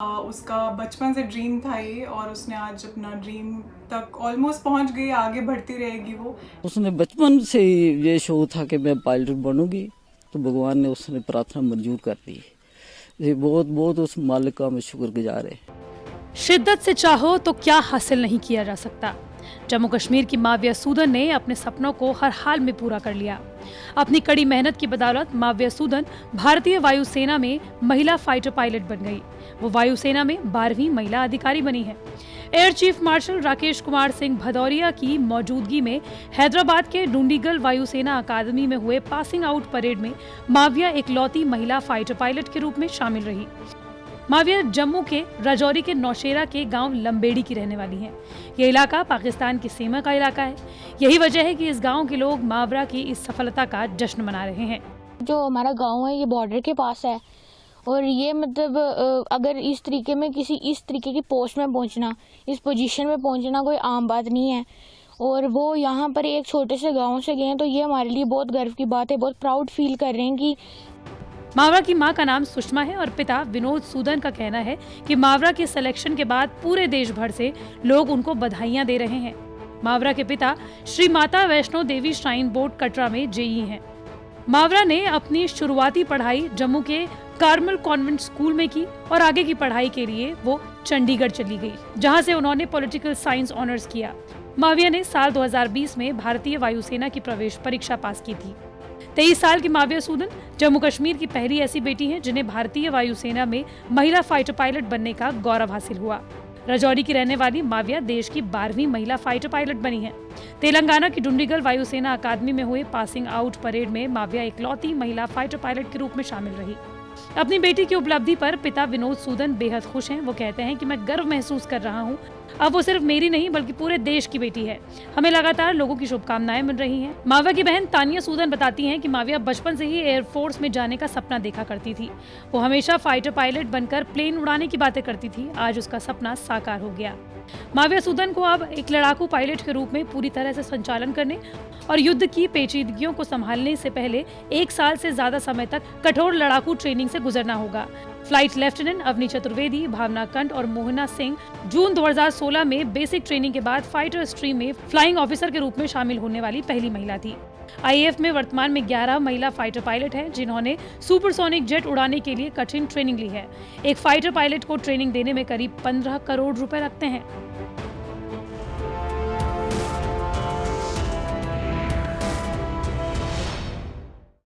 उसका बचपन से ड्रीम था ये और उसने आज अपना ड्रीम तक ऑलमोस्ट पहुंच गई, आगे बढ़ती रहेगी वो। उसने बचपन से ही ये शो था कि मैं पायलट बनूंगी, तो भगवान ने उसने प्रार्थना मंजूर कर दी। ये बहुत बहुत उस मालिक का मैं शुक्रगुजार है। शिद्दत से चाहो तो क्या हासिल नहीं किया जा सकता। जम्मू कश्मीर की माविया सूदन ने अपने सपनों को हर हाल में पूरा कर लिया। अपनी कड़ी मेहनत की बदौलत माविया सूदन भारतीय वायुसेना में महिला फाइटर पायलट बन गई। वो वायुसेना में 12वीं महिला अधिकारी बनी है। Air chief marshal Rakesh Kumar Singh Bhadauria की मौजूदगी में हैदराबाद के डुंडीगल वायुसेना अकादमी में हुए पासिंग आउट परेड में माविया इकलौती महिला फाइटर पायलट के रूप में शामिल रही। माविया जम्मू के राजौरी के नौशेरा के गांव लंबेड़ी की रहने वाली हैं। ये इलाका पाकिस्तान की सीमा का इलाका है। यही वजह है कि इस गांव के लोग मावरा की इस सफलता का जश्न मना रहे हैं। जो हमारा गांव है ये बॉर्डर के पास है और ये मतलब अगर इस तरीके में किसी इस तरीके की पोस्ट में पहुंचना, इस पोजीशन में पहुंचना कोई आम बात नहीं है। और वो यहाँ पर एक छोटे से गाँव से गए हैं, तो ये हमारे लिए बहुत गर्व की बात है। बहुत प्राउड फील कर रहे हैं कि मावरा की मां का नाम सुषमा है और पिता विनोद सूदन का कहना है कि मावरा के सिलेक्शन के बाद पूरे देश भर से लोग उनको बधाइयां दे रहे हैं। मावरा के पिता श्री माता वैष्णो देवी श्राइन बोर्ड कटरा में जेई हैं। मावरा ने अपनी शुरुआती पढ़ाई जम्मू के कार्मल कॉन्वेंट स्कूल में की और आगे की पढ़ाई के लिए वो चंडीगढ़ चली गई, जहां से उन्होंने पॉलिटिकल साइंस ऑनर्स किया। माविया ने साल 2020 में भारतीय वायुसेना की प्रवेश परीक्षा पास की थी। 23 साल की माविया सूदन जम्मू कश्मीर की पहली ऐसी बेटी हैं जिन्हें भारतीय वायुसेना में महिला फाइटर पायलट बनने का गौरव हासिल हुआ। राजौरी की रहने वाली माविया देश की 12वीं महिला फाइटर पायलट बनी हैं। तेलंगाना की डुंडीगल वायुसेना अकादमी में हुए पासिंग आउट परेड में माविया इकलौती महिला फाइटर पायलट के रूप में शामिल रही। अपनी बेटी की उपलब्धि पर पिता विनोद सूदन बेहद खुश हैं। वो कहते हैं कि मैं गर्व महसूस कर रहा हूँ। अब वो सिर्फ मेरी नहीं बल्कि पूरे देश की बेटी है। हमें लगातार लोगों की शुभकामनाएं मिल रही हैं। माविया की बहन तानिया सूदन बताती हैं कि माविया बचपन से ही एयरफोर्स में जाने का सपना देखा करती थी। वो हमेशा फाइटर पायलट बनकर प्लेन उड़ाने की बातें करती थी। आज उसका सपना साकार हो गया। माविया सूदन को अब एक लड़ाकू पायलट के रूप में पूरी तरह से संचालन करने और युद्ध की पेचीदगियों को संभालने से पहले 1 साल से ज्यादा समय तक कठोर लड़ाकू ट्रेनिंग से गुजरना होगा। फ्लाइट लेफ्टिनेंट अवनी चतुर्वेदी, भावना कंठ और मोहना सिंह जून 2016 में बेसिक ट्रेनिंग के बाद फाइटर स्ट्रीम में फ्लाइंग ऑफिसर के रूप में शामिल होने वाली पहली महिला थी। आईएएफ में वर्तमान में 11 महिला फाइटर पायलट हैं जिन्होंने सुपरसोनिक जेट उड़ाने के लिए कठिन ट्रेनिंग ली है। एक फाइटर पायलट को ट्रेनिंग देने में करीब 15 करोड़ रुपए लगते हैं।